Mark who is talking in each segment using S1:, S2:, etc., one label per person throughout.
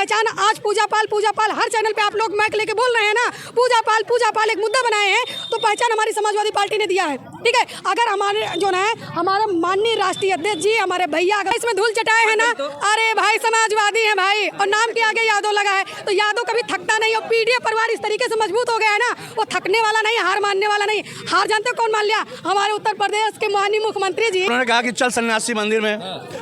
S1: पहचान आज पूजा पाल हर चैनल पे आप लोग माइक लेके बोल रहे हैं ना, पूजा पाल एक मुद्दा बनाए हैं, तो पहचान हमारी समाजवादी पार्टी ने दिया है। ठीक है, अगर हमारे जो है हमारा माननीय राष्ट्रीय अध्यक्ष जी हमारे भैया अगर इसमें धूल चटाए हैं ना, अरे भाई समाजवादी है भाई, और नाम के आगे यादव लगा है, तो यादव कभी थकता नहीं। और पीडीएफ परिवार इस तरीके से मजबूत हो गया है ना, वो थकने वाला नहीं, हार मानने वाला नहीं। हार जानते कौन मान लिया? हमारे उत्तर प्रदेश के माननीय मुख्यमंत्री जी।
S2: उन्होंने कहा कि चल सन्यासी मंदिर में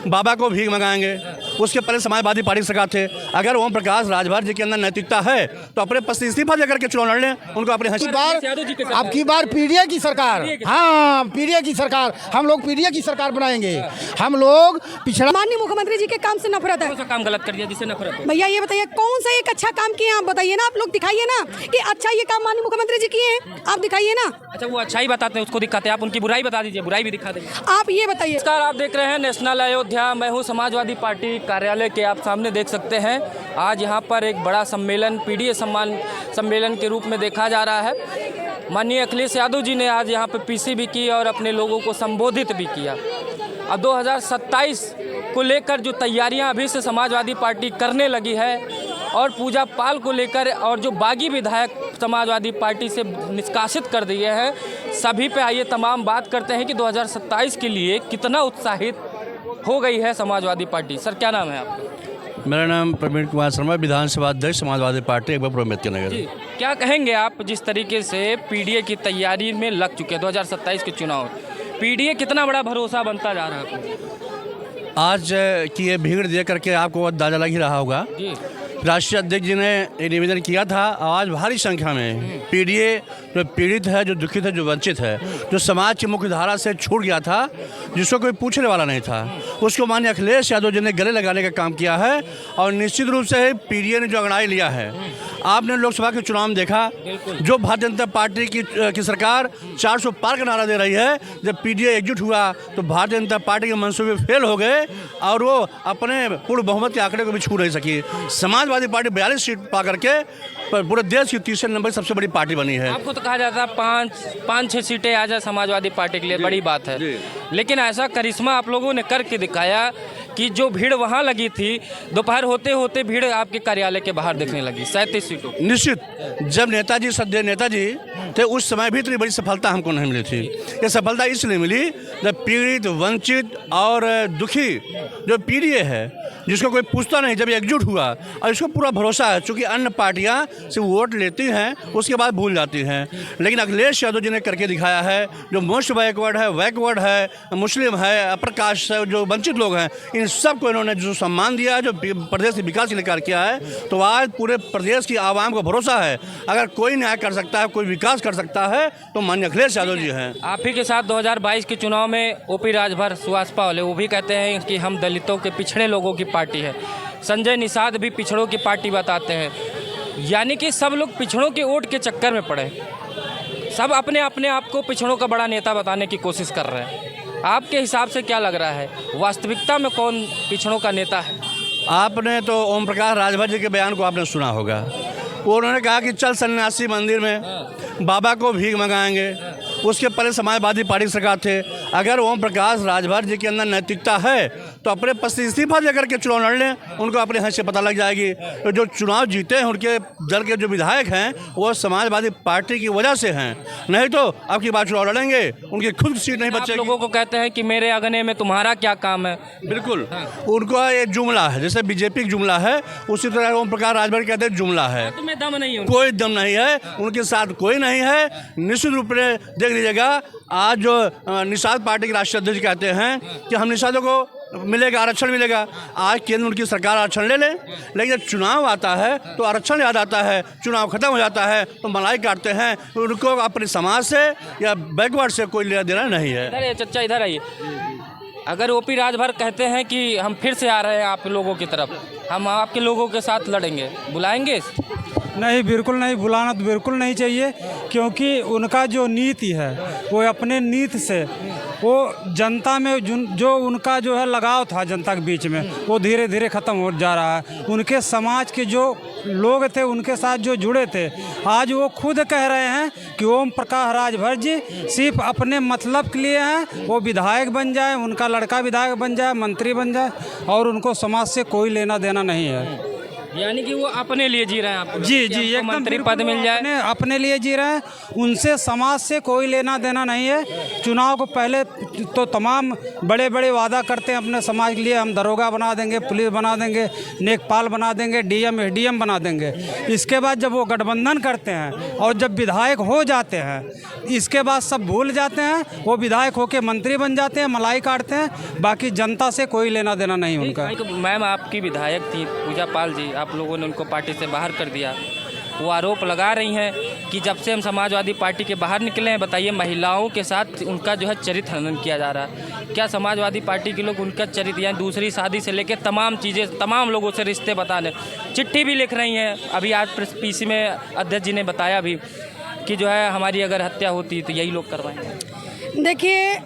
S2: बाबा को भीख मंगाएंगे। उसके पहले समाजवादी पार्टी सरकार थे। अगर ओम प्रकाश राजभर जी के अंदर नैतिकता है तो अपने पद से इस्तीफा देकर के चुनाव लड़ लें। उनको अपने
S3: अब की बार पीडीए की सरकार, हाँ पीडीए की सरकार, हम लोग पीडीए की सरकार बनाएंगे। हम लोग पिछड़ा
S1: माननीय मुख्यमंत्री जी के काम से नफरत है।
S4: कौन सा काम गलत कर दिया जिससे नफरत है?
S1: भैया ये बताइए कौन सा एक अच्छा काम किए आप बताइए ना, आप लोग दिखाइए ना कि अच्छा ये काम माननीय मुख्यमंत्री जी किए हैं, आप दिखाइए ना।
S4: अच्छा वो अच्छा ही बताते हैं, उसको दिखाते हैं, आप उनकी बुराई बता दीजिए, बुराई भी दिखा देंगे।
S1: आप ये बताइए।
S4: नमस्कार, आप देख रहे हैं नेशनल अयोध्या। मैं हूं समाजवादी पार्टी कार्यालय के, आप सामने देख सकते हैं आज यहां पर एक बड़ा सम्मेलन पीडीए सम्मेलन के रूप में देखा जा रहा है। माननीय अखिलेश यादव जी ने आज यहां पर पीसी भी की और अपने लोगों को संबोधित भी किया। अब 2027 को लेकर जो तैयारियां अभी से समाजवादी पार्टी करने लगी है और पूजा पाल को लेकर और जो बागी विधायक समाजवादी पार्टी से निष्कासित कर दिए हैं, सभी पे आइए तमाम बात करते हैं कि 2027 के लिए कितना उत्साहित हो गई है समाजवादी पार्टी। सर क्या नाम है आपका?
S2: मेरा नाम प्रवीण कुमार शर्मा, विधानसभा अध्यक्ष समाजवादी पार्टी अम्बेडकर नगर।
S4: क्या कहेंगे आप जिस तरीके से पीडीए की तैयारी में लग चुके हैं 2027 के चुनाव, पीडीए कितना बड़ा भरोसा बनता जा रहा है?
S2: आज की ये भीड़ देख करके आपको अंदाजा लग ही रहा होगा। राष्ट्रीय अध्यक्ष जी ने ये निवेदन किया था। आज भारी संख्या में पीडीए जो पीड़ित है, जो दुखित है, जो वंचित है, जो समाज की मुख्य धारा से छूट गया था, जिसको कोई पूछने वाला नहीं था, उसको माननीय अखिलेश यादव जी ने गले लगाने का काम किया है। और निश्चित रूप से पीडीए ने जो अंगड़ाई लिया है, आपने लोकसभा के चुनाव में देखा, जो भारतीय जनता पार्टी की सरकार 400 पार का नारा दे रही है, जब पीडीए एकजुट हुआ तो भारतीय जनता पार्टी के मंसूबे फेल हो गए और वो अपने पूर्ण बहुमत के आंकड़े को भी छू नहीं सकी। समाजवादी पार्टी 42 सीट पा करके पूरे देश की तीसरे नंबर की सबसे बड़ी पार्टी बनी है।
S4: आपको तो कहा जाता है 5-6 सीटें आ जाए समाजवादी पार्टी के लिए बड़ी बात है, लेकिन ऐसा करिश्मा आप लोगों ने करके दिखाया कि जो भीड़ वहाँ लगी थी, दोपहर होते होते भीड़ आपके कार्यालय के बाहर दिखने लगी 37 सीटों।
S2: निश्चित, जब नेताजी श्रद्धेय नेताजी थे उस समय भी इतनी बड़ी सफलता हमको नहीं मिली थी। ये सफलता इसलिए मिली जब पीड़ित, वंचित और दुखी जो पीडीए है, जिसको कोई पूछता नहीं, जब एकजुट हुआ और इसको पूरा भरोसा है, चूँकि अन्य पार्टियां सिर्फ वोट लेती हैं उसके बाद भूल जाती हैं, लेकिन अखिलेश यादव जी ने करके दिखाया है। जो मोस्ट बैकवर्ड है, मुस्लिम है, अपर कास्ट है, जो वंचित लोग हैं, इन सबको इन्होंने जो सम्मान दिया है, जो प्रदेश के विकास के लिए कार्य किया है, तो आज पूरे प्रदेश की आवाम को भरोसा है अगर कोई न्याय कर सकता है, कोई विकास कर सकता है तो माननीय अखिलेश यादव जी हैं।
S4: आप ही के साथ 2022 के चुनाव में ओपी राजभर, सुभाष पावले, वो भी कहते हैं कि हम दलितों के पिछड़े लोगों की पार्टी है। संजय निषाद भी पिछड़ों की पार्टी बताते हैं। यानी कि सब लोग पिछड़ों के वोट के चक्कर में पड़े, सब अपने आप को पिछड़ों का बड़ा नेता बताने की कोशिश कर रहे हैं। आपके हिसाब से क्या लग रहा है, वास्तविकता में कौन पिछड़ों का नेता है?
S2: आपने तो ओम प्रकाश राजभर जी के बयान को आपने सुना होगा। उन्होंने कहा कि चल सन्यासी मंदिर में बाबा को भीख मंगाएंगे। उसके पहले समाजवादी पार्टी सरकार थे। अगर ओम प्रकाश राजभर जी के अंदर नैतिकता है तो अपने पद से इस्तीफा देकर के चुनाव लड़ लें, उनको अपने हद से पता लग जाएगी। तो जो चुनाव जीते हैं उनके दल के जो विधायक हैं वो समाजवादी पार्टी की वजह से हैं, नहीं तो अब की बार चुनाव लड़ेंगे उनकी खुद सीट नहीं बचेगी।
S4: लोगों को कहते हैं कि मेरे अगने में तुम्हारा क्या काम है।
S2: बिल्कुल, उनका ये जुमला है, जैसे बीजेपी का जुमला है उसी तरह ओम प्रकाश राजभर कहते हैं जुमला है।
S4: तुम्हें दम नहीं है?
S2: कोई दम नहीं है, उनके साथ कोई नहीं है। निश्चित रूप से देख लीजिएगा, आज जो निषाद पार्टी के राष्ट्रीय अध्यक्ष कहते हैं कि हम निषादों को मिलेगा, आरक्षण मिलेगा। आज केंद्र उनकी सरकार आरक्षण ले ले, लेकिन जब चुनाव आता है तो आरक्षण याद आता है, चुनाव खत्म हो जाता है तो मलाई काटते हैं। उनको अपने समाज से या बैकवर्ड से कोई लेना देना नहीं है।
S4: इधर चचा, इधर आइए। अगर ओपी राजभर कहते हैं कि हम फिर से आ रहे हैं आप लोगों की तरफ, हम आपके लोगों के साथ लड़ेंगे, बुलाएंगे?
S5: नहीं, बिल्कुल नहीं, बुलाना तो बिल्कुल नहीं चाहिए, क्योंकि उनका जो नीति है वो अपने नीति से वो जनता में जो उनका जो है लगाव था जनता के बीच में, वो धीरे धीरे ख़त्म हो जा रहा है। उनके समाज के जो लोग थे, उनके साथ जो जुड़े थे, आज वो खुद कह रहे हैं कि ओम प्रकाश राजभर जी सिर्फ अपने मतलब के लिए हैं, वो विधायक बन जाए, उनका लड़का विधायक बन जाए, मंत्री बन जाए, और उनको समाज से कोई लेना देना नहीं है।
S4: यानी कि वो अपने लिए जी रहे हैं आपको
S5: जी
S4: कि
S5: जी
S4: हमको
S5: एकदम
S4: मंत्री
S5: बिल्कुल
S4: पद मिल
S5: वो
S4: जाए।
S5: अपने लिए जी रहे हैं। उनसे समाज से कोई लेना देना नहीं है। चुनाव को पहले तो तमाम बड़े बड़े वादा करते हैं अपने समाज के लिए, हम दरोगा बना देंगे, पुलिस बना देंगे, नेकपाल बना देंगे, डीएम एसडीएम बना देंगे। इसके बाद जब वो गठबंधन करते हैं और जब विधायक हो जाते हैं, इसके बाद सब भूल जाते हैं। वो विधायक होकर मंत्री बन जाते हैं, मलाई काटते हैं, बाकी जनता से कोई लेना देना नहीं उनका।
S4: मैम आपकी विधायक थी पूजा पाल जी, आप लोगों ने उनको पार्टी से बाहर कर दिया। वो आरोप लगा रही हैं कि जब से हम समाजवादी पार्टी के बाहर निकले हैं, बताइए महिलाओं के साथ उनका जो है चरित्र हनन किया जा रहा है। क्या समाजवादी पार्टी के लोग उनका चरित्र या दूसरी शादी से लेकर तमाम चीज़ें, तमाम लोगों से रिश्ते बताने, चिट्ठी भी लिख रही हैं। अभी आज पीसी में अध्यक्ष जी ने बताया भी कि जो है हमारी अगर हत्या होती तो यही लोग करवाएंगे।
S1: देखिए,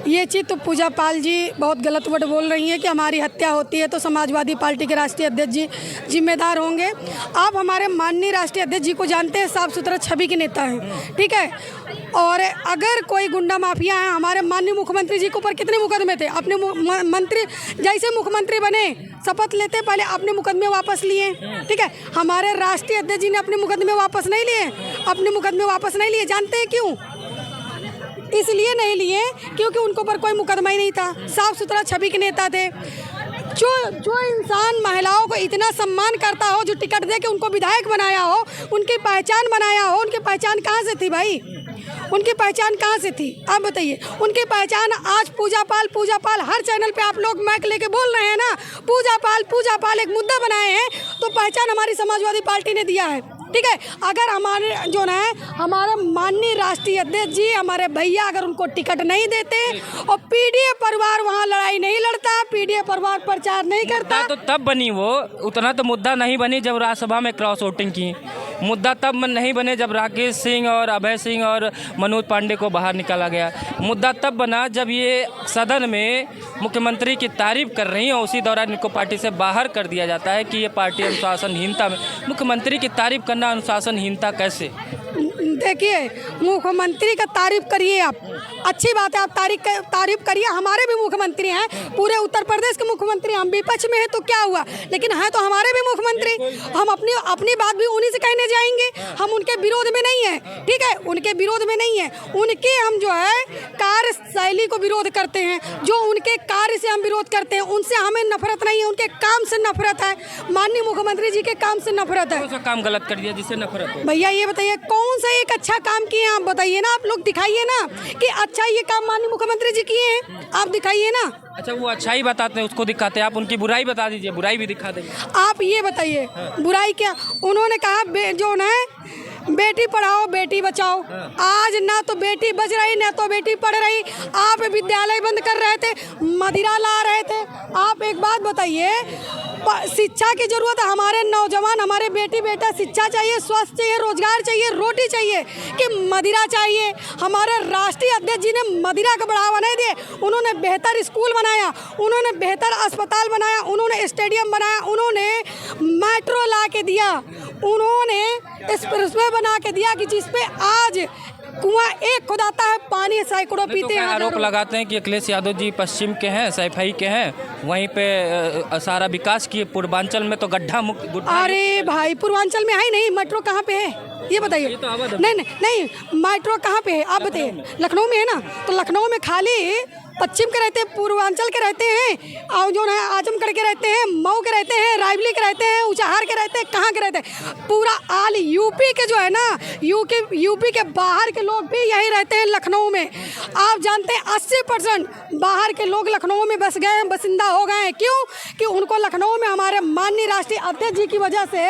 S1: ये चीज़ तो पूजा पाल जी बहुत गलत वर्ड बोल रही हैं कि हमारी हत्या होती है तो समाजवादी पार्टी के राष्ट्रीय अध्यक्ष जी जिम्मेदार होंगे। आप हमारे माननीय राष्ट्रीय अध्यक्ष जी को जानते हैं, साफ सुथरा छवि के नेता हैं, ठीक है। और अगर कोई गुंडा माफिया है, हमारे माननीय मुख्यमंत्री जी के ऊपर कितने मुकदमे थे। अपने मंत्री जैसे मुख्यमंत्री बने, शपथ लेते पहले अपने मुकदमे वापस लिए, ठीक है। हमारे राष्ट्रीय अध्यक्ष जी ने अपने मुकदमे वापस नहीं लिए, अपने मुकदमे वापस नहीं लिए। जानते हैं क्यों? इसलिए नहीं लिए क्योंकि उनको पर कोई मुकदमा ही नहीं था, साफ सुथरा छवि के नेता थे। जो इंसान महिलाओं को इतना सम्मान करता हो, जो टिकट दे के उनको विधायक बनाया हो, उनकी पहचान बनाया हो, उनकी पहचान कहाँ से थी भाई? उनकी पहचान कहाँ से थी आप बताइए? उनकी पहचान आज पूजा पाल हर चैनल पे आप लोग माइक लेके बोल रहे हैं ना, पूजा पाल एक मुद्दा बनाए हैं, तो पहचान हमारी समाजवादी पार्टी ने दिया है, ठीक है। अगर हमारे जो है हमारे माननीय राष्ट्रीय अध्यक्ष जी, हमारे भैया अगर उनको टिकट नहीं देते और पीडीए परिवार वहाँ लड़ाई नहीं लड़ता, पीडीए परिवार प्रचार नहीं करता,
S4: तो तब बनी वो, उतना तो मुद्दा नहीं बनी जब राज्यसभा में क्रॉस वोटिंग की। मुद्दा तब नहीं बने जब राकेश सिंह और अभय सिंह और मनोज पांडे को बाहर निकाला गया। मुद्दा तब बना जब ये सदन में मुख्यमंत्री की तारीफ कर रही हैं, उसी दौरान इनको पार्टी से बाहर कर दिया जाता है कि ये पार्टी अनुशासनहीनता में। मुख्यमंत्री की तारीफ करना अनुशासनहीनता कैसे?
S1: देखिए, मुख्यमंत्री का तारीफ करिए आप, अच्छी बात है, आप तारीफ करिए। हमारे भी मुख्यमंत्री हैं, पूरे उत्तर प्रदेश के मुख्यमंत्री। हम विपक्ष में हैं तो क्या हुआ, लेकिन हैं तो हमारे भी मुख्यमंत्री। हम अपनी बात भी उन्हीं से कहने जाएंगे, हम उनके विरोध में नहीं हैं, ठीक है, उनके विरोध में नहीं है। उनके हम जो है कार्यशैली को विरोध करते हैं, जो उनके कार्य से हम विरोध करते हैं, उनसे हमें नफरत नहीं है, उनके काम से नफरत है। माननीय मुख्यमंत्री जी के काम से नफरत है।
S4: कौन सा काम गलत कर दिया जिससे नफरत हो?
S1: भैया ये बताइए, कौन सा एक अच्छा काम किए आप बताइए ना, आप लोग दिखाइए ना कि अच्छा ये काम माननीय मुख्यमंत्री जी किए हैं, आप दिखाइए ना।
S4: अच्छा, वो अच्छाई बताते हैं, उसको दिखाते हैं, आप उनकी बुराई बता दीजिए, बुराई भी दिखा देंगे।
S1: आप ये बताइए बुराई क्या? उन्होंने कहा जो है बेटी पढ़ाओ बेटी बचाओ। आज ना तो बेटी बच रही ना तो बेटी पढ़ रही। आप विद्यालय बंद कर रहे थे, मदिरा ला रहे थे। आप एक बात बताइए, शिक्षा की जरूरत है। हमारे नौजवान, हमारे बेटी बेटा शिक्षा चाहिए, स्वास्थ्य चाहिए, रोजगार चाहिए, रोटी चाहिए कि मदिरा चाहिए? हमारे राष्ट्रीय अध्यक्ष जी ने मदिरा का बढ़ावा नहीं दिए। उन्होंने बेहतर स्कूल बनाया, उन्होंने बेहतर अस्पताल बनाया, उन्होंने स्टेडियम बनाया, उन्होंने मेट्रो ला के दिया, उन्होंने एक्सप्रेसवे बना के दिया कि जिसपे आज कुआं एक खुदाता है, पानी सैकड़ों पीते हैं।
S4: आरोप लगाते हैं कि अखिलेश यादव जी पश्चिम के हैं, सैफई के हैं, वहीं पे सारा विकास किए, पूर्वांचल में तो गड्ढा मुक्त।
S1: अरे भाई, पूर्वांचल में है ही नहीं, मेट्रो कहाँ पे है ये बताइए?
S4: ये तो
S1: नहीं, मेट्रो कहाँ पे है आप बताइए? लखनऊ में है ना, तो लखनऊ में खाली पश्चिम के रहते हैं, पूर्वांचल के रहते हैं, और जो है आजमगढ़ के रहते हैं, मऊ के रहते हैं, रायबली के रहते हैं, ऊंचाहार के रहते हैं, कहाँ के रहते हैं? पूरा आल यूपी के जो है ना, यूपी के बाहर के लोग भी यही रहते हैं लखनऊ में। आप जानते हैं 80% बाहर के लोग लखनऊ में बस गए हैं, बसिंदा हो गए हैं। क्यों? कि उनको लखनऊ में हमारे माननीय राष्ट्रीय अध्यक्ष जी की वजह से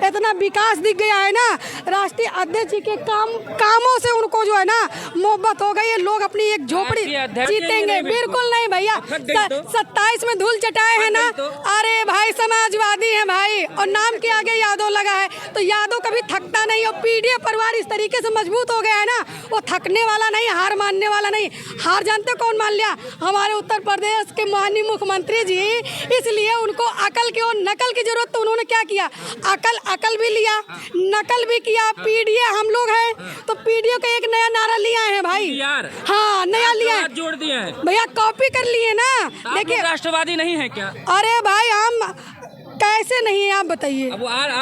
S1: इतना विकास दिख गया है ना। राष्ट्रीय अध्यक्ष जी के कामों से उनको जो है ना मोहब्बत हो गई है। लोग अपनी एक झोपड़ी जीतेंगे, बिल्कुल नहीं भैया। 27 में धूल चटाए हैं ना। अरे भाई, समाजवादी है भाई, और नाम के आगे यादव लगा है, तो यादव कभी थकता नहीं। और पीडीए परिवार इस तरीके से मजबूत हो गया है ना, वो थकने वाला नहीं, हार मानने वाला नहीं। हार जानते कौन मान लिया? हमारे उत्तर प्रदेश के माननीय मुख्यमंत्री जी। इसलिए उनको अकल की और नकल की जरूरत, तो उन्होंने क्या किया? अकल भी लिया, नकल भी किया। पीडीए हम लोग हैं तो पीडीए का एक नया नारा लिया है भाई। हाँ, नया लिया है,
S4: जोड़ दिए हैं
S1: भैया, कॉपी कर लिए ना। देखिए,
S4: राष्ट्रवादी नहीं है क्या?
S1: अरे भाई, हम कैसे नहीं है आप बताइए।
S4: अब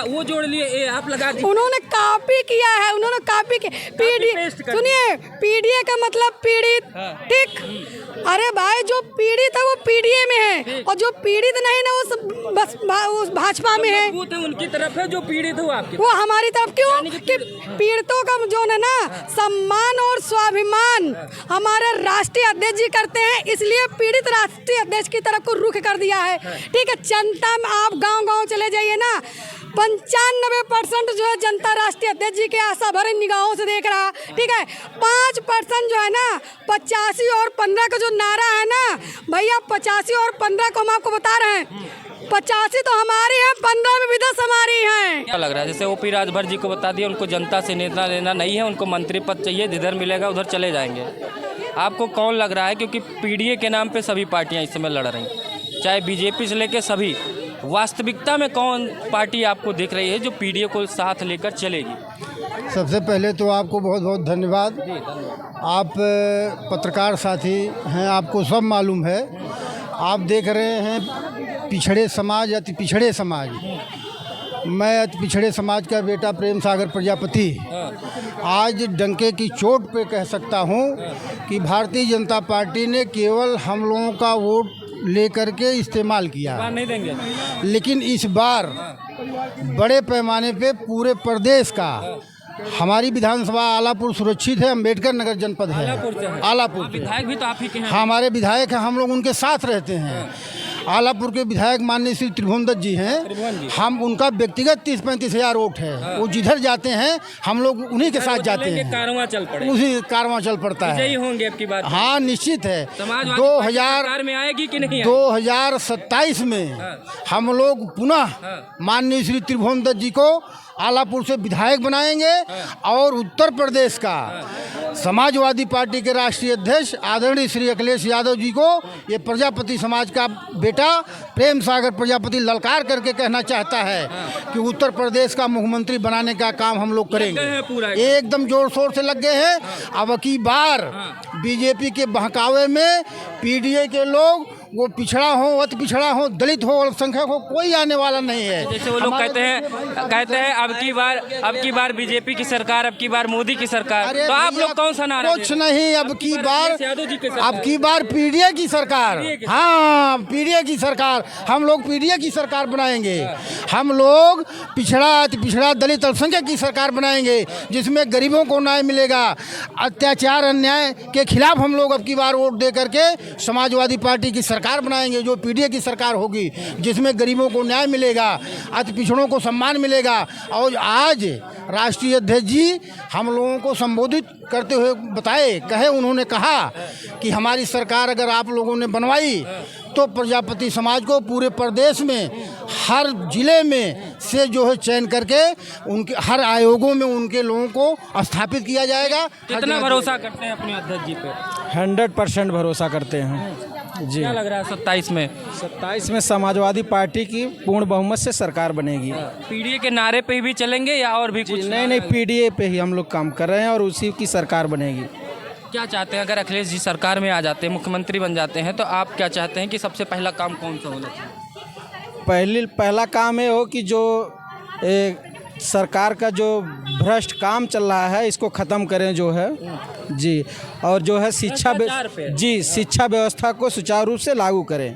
S4: वो जोड़ लिए, आप लगा दी।
S1: उन्होंने कॉपी किया है, उन्होंने कॉपी किया। पीडीए, सुनिए, पीडीए का मतलब पीड़ित, ठीक। अरे भाई, जो पीड़ित है वो पीडीए में है, और जो पीड़ित नहीं ना वो बस भाजपा में है।
S4: वो तो उनकी तरफ है, जो पीड़ित हो आपकी,
S1: वो हमारी तरफ क्यों कि पीड़ितों का जो है ना सम्मान और स्वाभिमान हमारे राष्ट्रीय अध्यक्ष जी करते हैं, इसलिए पीड़ित राष्ट्रीय अध्यक्ष की तरफ को रुख कर दिया है, ठीक है। जनता में आप गांव-गांव चले जाइए ना, 95% जो है जनता राष्ट्रीय अध्यक्ष जी के आशा भरे निगाहों से देख रहा, ठीक है। 5% जो है ना 85 और 15 का जो नारा है ना भैया, 85 और 15 को हम आपको बता रहे हैं, 85 तो हमारी है, 15 में भी 10 हमारी हैं।
S4: क्या लग रहा है? जैसे ओपी राजभर जी को बता दिया, उनको जनता से नेता लेना नहीं है, उनको मंत्री पद चाहिए, जिधर मिलेगा उधर चले जाएंगे। आपको कौन लग रहा है? क्योंकि पीडीए के नाम पे सभी पार्टियां इस समय लड़ रही, चाहे बीजेपी से लेके सभी, वास्तविकता में कौन पार्टी आपको दिख रही है जो पीडीए को साथ लेकर चलेगी?
S3: सबसे पहले तो आपको बहुत बहुत धन्यवाद। आप पत्रकार साथी हैं, आपको सब मालूम है। आप देख रहे हैं पिछड़े समाज, अति पिछड़े समाज। मैं अति पिछड़े समाज का बेटा प्रेम सागर प्रजापति आज डंके की चोट पे कह सकता हूँ कि भारतीय जनता पार्टी ने केवल हम लोगों का वोट लेकर के इस्तेमाल किया,
S4: नहीं देंगे।
S3: लेकिन इस बार बड़े पैमाने पे पूरे प्रदेश का, हमारी विधानसभा आलापुर सुरक्षित है, अम्बेडकर नगर जनपद है, आलापुर के
S4: विधायक भी तो आप ही के हैं।
S3: हमारे विधायक हैं, हम लोग उनके साथ रहते हैं। आलापुर के विधायक माननीय श्री त्रिभुवन दत्त जी हैं, हम उनका व्यक्तिगत 30-35 हज़ार वोट है। वो जिधर जाते हैं हम लोग उन्हीं के साथ जाते हैं,
S4: कारवां चल पड़े,
S3: उसी कारवां चल पड़ता है।
S4: यही होंगे आपकी बात?
S3: हाँ, निश्चित है।
S4: 2000 में आएगी कि नहीं?
S3: 2027 में हम लोग पुनः माननीय श्री त्रिभुवन दत्त जी को आलापुर से विधायक बनाएंगे और उत्तर प्रदेश का समाजवादी पार्टी के राष्ट्रीय अध्यक्ष आदरणीय श्री अखिलेश यादव जी को ये प्रजापति समाज का बेटा प्रेम सागर प्रजापति ललकार करके कहना चाहता है कि उत्तर प्रदेश का मुख्यमंत्री बनाने का काम हम लोग करेंगे। एकदम जोर शोर से लग गए हैं। अब की बार बीजेपी के बहकावे में पीडीए के लोग, वो पिछड़ा हो, अति पिछड़ा हो, दलित हो, अल्पसंख्यक हो, कोई आने वाला नहीं है।
S4: जैसे वो लोग कहते हैं अब की बार बीजेपी की सरकार, अब की बार मोदी की सरकार, तो आप लोग कौन सा नारा?
S3: कुछ नहीं, अब की बार पीडीए की सरकार। हाँ, पीडीए की सरकार, हम लोग पीडीए की सरकार बनाएंगे। हम लोग पिछड़ा, अति पिछड़ा, दलित, अल्पसंख्यक की सरकार बनाएंगे, जिसमें गरीबों को न्याय मिलेगा। अत्याचार अन्याय के खिलाफ हम लोग अब की बार वोट दे करके समाजवादी पार्टी की सरकार बनाएंगे, जो पीडीए की सरकार होगी, जिसमें गरीबों को न्याय मिलेगा, अति पिछड़ों को सम्मान मिलेगा। और आज राष्ट्रीय अध्यक्ष जी हम लोगों को संबोधित करते हुए उन्होंने कहा कि हमारी सरकार अगर आप लोगों ने बनवाई तो प्रजापति समाज को पूरे प्रदेश में हर जिले में से जो है चयन करके उनके हर आयोगों में उनके लोगों को स्थापित किया जाएगा।
S4: कितना भरोसा करते हैं अपने अध्यक्ष जी पे?
S5: 100% भरोसा करते हैं जी।
S4: क्या लग रहा है 27 में?
S5: 27 में समाजवादी पार्टी की पूर्ण बहुमत से सरकार बनेगी।
S4: पीडीए के नारे पे भी चलेंगे या और भी कुछ?
S5: नहीं, पीडीए पे ही हम लोग काम कर रहे हैं और उसी की सरकार बनेगी।
S4: क्या चाहते हैं अगर अखिलेश जी सरकार में आ जाते हैं, मुख्यमंत्री बन जाते हैं, तो आप क्या चाहते हैं कि सबसे पहला काम कौन सा होना चाहिए?
S5: पहला काम ये हो कि जो सरकार का जो भ्रष्ट काम चल रहा है इसको ख़त्म करें जो है जी, और जो है शिक्षा व्यवस्था को सुचारू रूप से लागू करें।